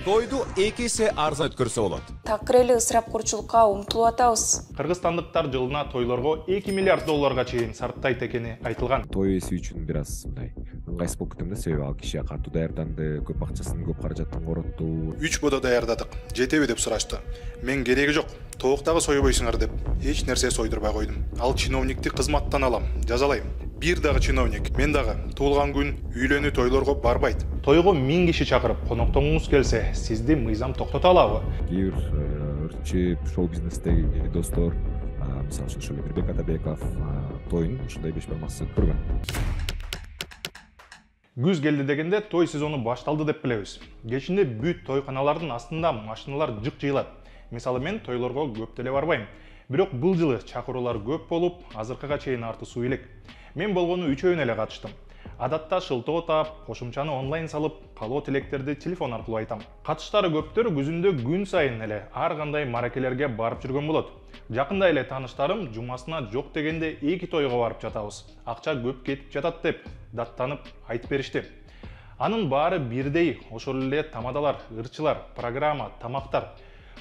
Тойду 2 есе арзан өткөрсө болот. Такыр эле ысырапкорчулукка умтулуп атабыз. Кыргызстандыктар жылына тойлорго 2 миллиард долларга чейин сарптайт экени айтылган. Той эси үчүн бир аз мындай ыңгайсыз болуп кетем да, себеби ал киши катуу даярданды, көп акчасын, көп каражатын коротту. 3 бода даярдадык. Жетеби деп сурашты. Мен кереги жок. Тоокдагы сойбойсуңар деп эч нерсе сойдурбай койдум. Ал чиновникти кызматтан алам, жазалайм. Бир дагы чиновник, мен дагы туулган күн, үйлөнүү тойлорго барбайт. Тойго 1000 киши чакырып, коноктоңуңуз келсе, сизди мыйзам токтото алабы? Кээ бир ырчып, шоу бизнестеги достор, мисалы үчүн ошол Мирбек Атабеков тоюн ушундай 5 бармаксыз көргөн. Күз келди дегенде той сезону башталды деп билебиз. Кечинде бүт тойканалардын астында машиналар жык жыйылат. Мисалы мен тойлорго көп деле барбайм. Бирок бул жылы чакыруулар көп болуп, азыркыга чейин артысуу элек. Мен болгону 3-өөнө эле катыштым. Адатта шылтоо таап, кошумчаны онлайн салып, калоо тилектерди телефон аркылуу айтам. Катыштары көптөр күзүндө күн сайын эле ар кандай маракелерге барып жүргөн болот. Жакында эле тааныштарым жумасына жок дегенде 2 тойго барып жатабыз. Акча көп кетип жатат деп даттанып айтып беришти. Анын баары бирдей, ошол эле тамадалар, ырчылар, программа, тамактар.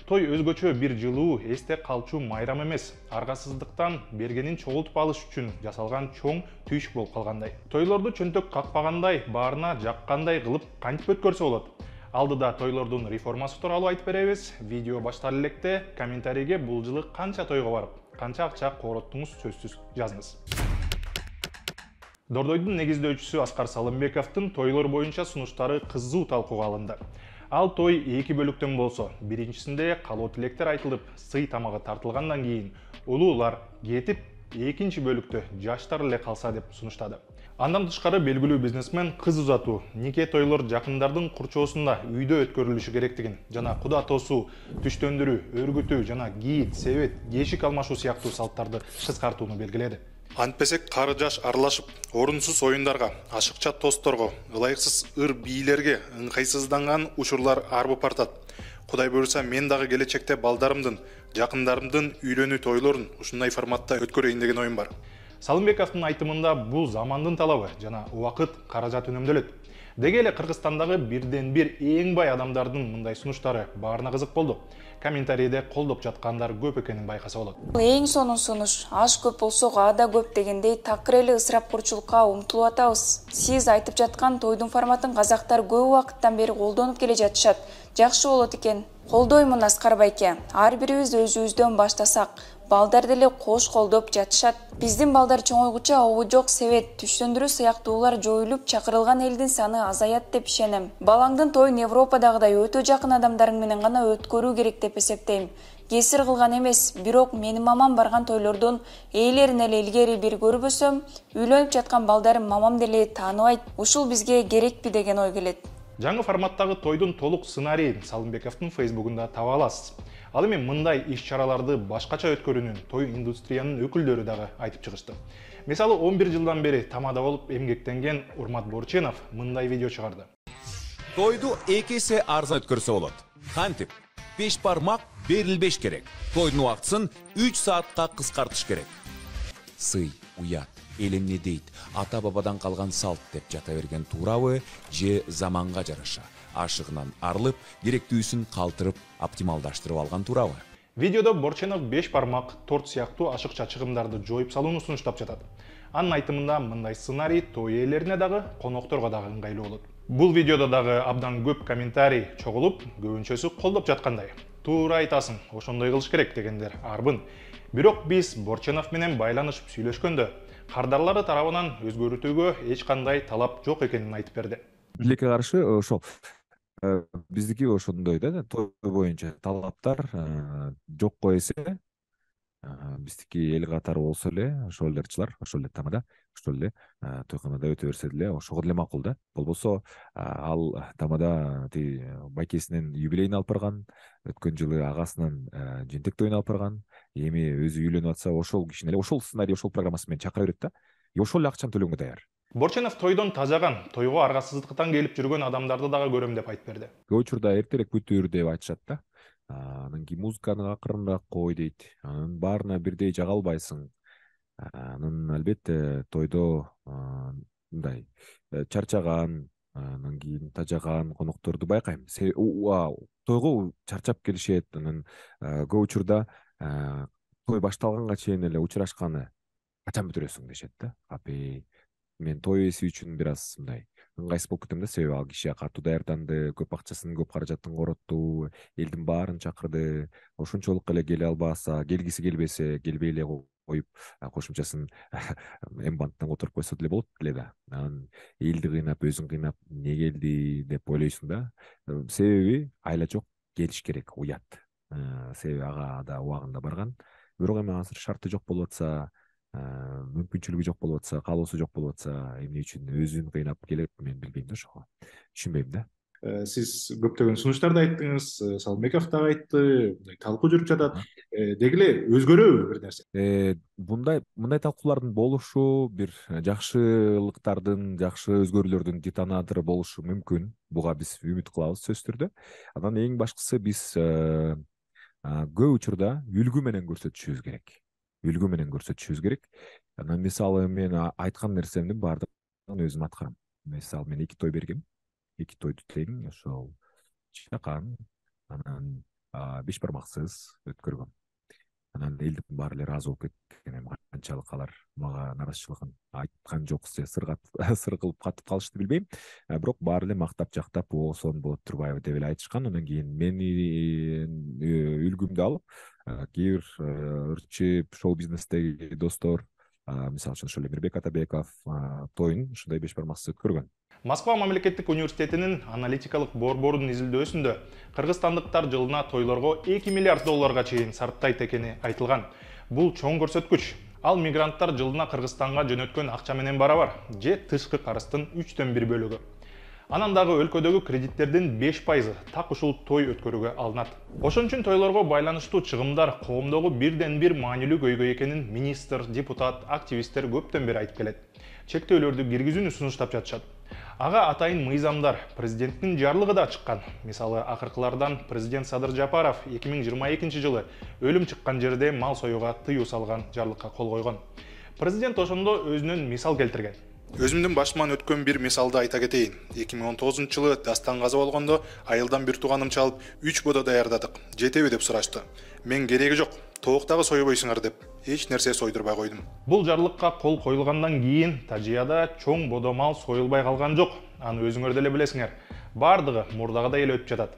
Той өзгөчө бир жылуу, эсте калчу майрам эмес. Аргасыздыктан бергенин чогултуп алыш үчүн жасалган чоң түйшүк болуп калгандай. Тойлорду чөнтөк какпагандай, баарына жаккандай кылып кантип өткөрсө болот? Алдыда тойлордун реформасы тууралуу айтып беребиз. Видео баштар электе комментарийге бул жылы канча тойго барып, канча акча короттуңуз сөзсүз жазыңыз. Дордойдун негиздөөчүсү Аскар Салымбековдун тойлор боюнча сунуштары кызуу талкууга алынды. Ал той 2 бөлүктөн болсо, биринчисинде калоо тилектер айтылып, сый тамагы тартылгандан кийин улуулар кетип, экинчи бөлүктө жаштар эле калса деп сунуштады. Андан тышкары белгилүү бизнесмен кыз узатуу, нике тойлор жакындардын курчоосунда үйдө өткөрүлүшү керектигин жана куда тосуу, түштөндүрүү, өргүтүү жана гийит, себет, кешик алмашуу сыяктуу салттарды кыскартууну белгиледи. Антпесек кары жаш аралашып, орунсуз оюндарга, ашыкча тосторго, ылайыксыз ыр бийлерге ыңкайсызданган учурлар арбып артат. Кудай буйрса, мен дагы келечекте балдарымдын, жакындарымдын үйлөнүү тойлорун ушундай форматта өткөрөйүн деген оюм бар. Салымбековдун айтымында бул замандын талабы жана убакыт каражат үнөмдөлөт. Деги эле Кыргызстандагы бирден бир эң бай адамдардын мындай сунуштары баарына кызык болду. Комментарийде колдоп жаткандар көп экенин байкаса болот. Эң сонун сунуш, аш көп болсо ада көп дегендей такыр эле ысырапкорчулукка умтулуп атабыз. Сиз айтып жаткан тойдун форматын казактар көп убакыттан бери колдонуп келе жатышат. Жакшы болот экен. Колдоймун Аскар байке. Ар бирибиз өзүбүздөн баштасак, балдар деле кош колдоп жатышат. Биздин балдар чоңойгуча обу жок себет, түштөндүрүү сыяктуулар жоюлуп, чакырылган элдин саны азаят деп ишенем. Балаңдын тоюн Европадагыдай өтө жакын адамдарың менен гана өткөрүү керек деп эсептейм. Кесир кылган эмес, бирок менин мамам барган тойлордун ээлерин эле илгери бир көрбөсөм, үйлөнүп жаткан балдарым мамам деле тааныбайт. Ушул бизге керекпи деген ой келет. Жаңы форматтагы тойдун толук сценарийин Салымбековдун Фейсбугунда таба аласыз. Ал эми мындай иш-чараларды башкача өткөрүүнүн той индустриянын өкүлдөрү дагы айтып чыгышты. Мисалы 11 жылдан бери тамада болуп эмгектенген Урмат Борченов мындай видео чыгарды. Тойду 2 есе арзан өткөрсө болот. Кантип? 5 бармак берилбеш керек. Тойдун убактысын 3 саатка кыскартыш керек. Сый, уят, эл эмне дейт, ата-бабадан калган салт деп жата берген туурабы, же заманга жараша ашыгынан арылып, керектүүсүн калтырып, оптималдаштырып алган туурабы? Видеодо Борченов 5 бармак торт сыяктуу ашыкча чыгымдарды жоюп салууну сунуштап жатат. Анын айтымында мындай сценарий той ээлерине дагы, конокторго дагы ыңгайлуу болот. Бул видеодо дагы абдан көп комментарий чогулуп, көбүнчөсү колдоп жаткандай. Туура айтасың, ошондой кылыш керек дегендер арбын. Бирок биз Борченов менен байланышып сүйлөшкөндө, кардарлары тарабынан өзгөртүүгө эч кандай талап жок экенин айтып берди. Билекке каршы ошол биздики ошондой да, той боюнча талаптар жокко эсе биздики эл катары болсо эле, ошол эле ырчылар, ошол эле тамада, ошол эле тойканада өтө берсе деле ошого деле макул да. Болбосо ал тамада байкесинин юбилейин алып барган, өткөн жылы агасынын жентек тоюн алып барган, эми өзү үйлөнүп атса, ошол кишини эле ошол сценарий, ошол программасы менен чакыра берет да. Ошол эле акчаны төлөнгө даяр. Борченов тойдон тажаган, тойго аргасыздыктан келип жүргөн адамдарды дагы көрөм деп айтып берди. Көп учурда эртерээк бүтүр деп айтышат да. Анан кийин музыканы акырыныраак кой дейт. Анын баарына бирдей жага албайсың. Анын албетте тойдо мындай чарчаган, Анан кийин тажаган конокторду байкайм. Тойго чарчап келишет. Анан көп учурда той башталганга чейин эле учурашканы качан бүтүрөсүң дешет да. Апей мен той ээси үчүн бир аз мындай ыңгайсыз болуп кетем да, себеби ал киши катуу даярданды, көп акчасын, көп каражатын коротту, элдин баарын чакырды. Ошончолук эле келе албаса, келгиси келбесе, келбей эле коюп, кошумчасын эмбандтан которуп койсо деле болот эле да. Анан элди кыйнап, өзүн кыйнап эмне келди деп ойлойсуң да. Себеби айла жок, келиш керек, уят. Себеби ага да убагында барган. Бирок эми азыр шарты жок болуп атса, мүмкүнчүлүгү жок болуп атса, каалоосу жок болуп атса, эмне үчүн өзүн кыйнап келет, мен билбейм да ошого. Түшүнбөйм да. Сиз көптөгөн сунуштарды айттыңыз, Салмеков дагы айтты, мындай талкуу жүрүп жатат. Деги эле өзгөрөбү бир нерсе? Мындай талкуулардын болушу бир жакшылыктардын, жакшы өзгөрүүлөрдүн детонатору болушу мүмкүн. Буга биз үмүт кылабыз сөзсүз түрдө. Анан эң башкысы биз көп учурда үлгү менен көрсөтүшүбүз керек. Анан мисалы мен айткан нерсемдин баардыгын өзүм аткарам. Мисалы мен 2 той бергем. 2 тойду тең ошол чакан, анан 5 бармаксыз өткөргөм. Анан элдин баары эле ыраазы болуп кеткен. Канчалык алар мага наразычылыгын айткан жокпуз же сыр кылып катып калышты билбейм. Бирок баары эле мактап жактап, сон болот турбайбы деп эле айтышкан. Анан кийин менин үлгүмдү алып, кээ бир ырчып шоу-бизнестеги достор, мисалы үчүн ошол Эмирбек Атабеков тоюн ушундай 5 бармаксыз өткөргөн. Москва мамлекеттик университетинин аналитикалык борборунун изилдөөсүндө кыргызстандыктар жылына тойлорго 2 миллиард долларга чейин сарптайт экени айтылган. Бул чоң көрсөткүч. Ал мигранттар жылына Кыргызстанга жөнөткөн акча менен барабар, же тышкы карыздын 3/1 бөлүгү. Анан дагы өлкөдөгү кредиттердин 5% так ушул той өткөрүүгө алынат. Ошон үчүн тойлорго байланыштуу чыгымдар коомдогу бирден бир маанилүү көйгөй экенин министр, депутат, активисттер көптөн бери айтып келет. Чектөөлөрдү киргизүүнү сунуштап жатышат. Ага атайын мыйзамдар президенттин жарлыгы да чыккан. Мисалы, акыркылардан президент Садыр Жапаров 2022 жылы өлүм чыккан жерде мал союуга тыюу салган жарлыкка кол койгон. Президент ошондо өзүнөн мисал келтирген. Өзүмдүн башыман өткөн бир мисалды айта кетейин. 2019 жылы дастан каза болгондо айылдан бир тууганым чалып, 3 бодо даярдадык. Жетеби деп сурашты. Мен кереги жок, тооктагы сойбойсуңар деп эч нерсе сойдурбай койдум. Бул жарлыкка кол коюлгандан кийин Тажияда чоң бодо мал союлбай калган жок. Аны өзүңөр деле билесиңер. Бардыгы мурдагыдай эле өтүп жатат.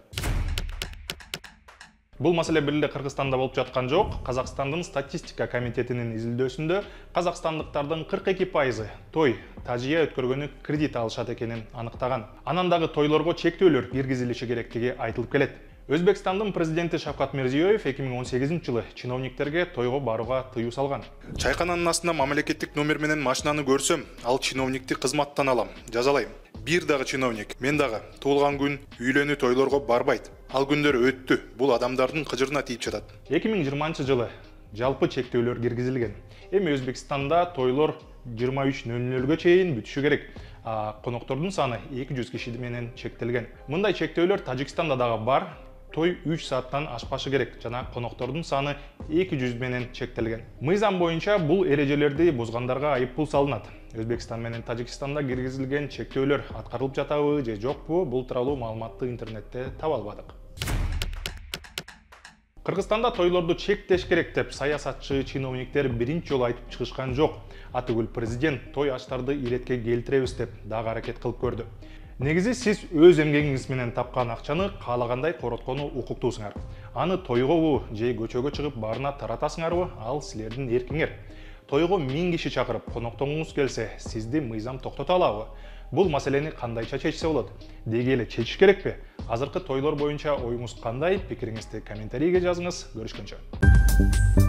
Бул маселе бир эле Кыргызстанда болуп жаткан жок. Казакстандын статистика комитетинин изилдөөсүндө казакстандыктардын 42% той Тажия өткөргөнү кредит алышат экенин аныктаган. Анан дагы тойлорго чектөөлөр киргизилиши керектиги айтылып келет. Өзбекстандын президенти Шавкат Мирзиёев 2018 жылы чиновниктерге тойго барууга тыюу салган. Чайкананын астында мамлекеттик номер менен машинаны көрсөм, ал чиновникти кызматтан алам, жазалайм. Бир дагы чиновник, мен дагы туулган күн, үйлөнүү тойлорго барбайт. Ал күндөр өттү. Бул адамдардын кыжырына тийип жатат. 2020 жылы жалпы чектөөлөр киргизилген. Эми Өзбекстанда тойлор 23:00-гө чейин бүтүшү керек. Коноктордун саны 200 киши менен чектелген. Мындай чектөөлөр Тажикстанда дагы бар. Той 3 сааттан ашпашы керек жана коноктордун саны 200 менен чектелген. Мыйзам боюнча бул эрежелерди бузгандарга айыппул салынат. Өзбекстан менен Тажикстанда киргизилген чектөөлөр аткарылып жатабы же жокпу, бул тууралуу маалыматты интернетте таба албадык. Кыргызстанда тойлорду чектеш керек деп саясатчы чиновниктер биринчи жолу айтып чыгышкан жок. Атыгүл президент той аштарды иретке келтиребиз деп дагы аракет кылып көрдү. Негизи сиз өз эмгегиңиз менен тапкан акчаны каалагандай короткону укуктуусуңар. Аны тойгобу же көчөгө чыгып баарына таратасыңарбы, ал силердин эркиңер. Тойго 1000 киши чакырып коноктоңуңуз келсе, сизди мыйзам токтото алабы? Бул маселени кандайча чечсе болот? Деги эле чечиш керекпи? Азыркы тойлор боюнча оюңуз кандай? Пикириңизди комментарийге жазыңыз. Көрүшкөнчө.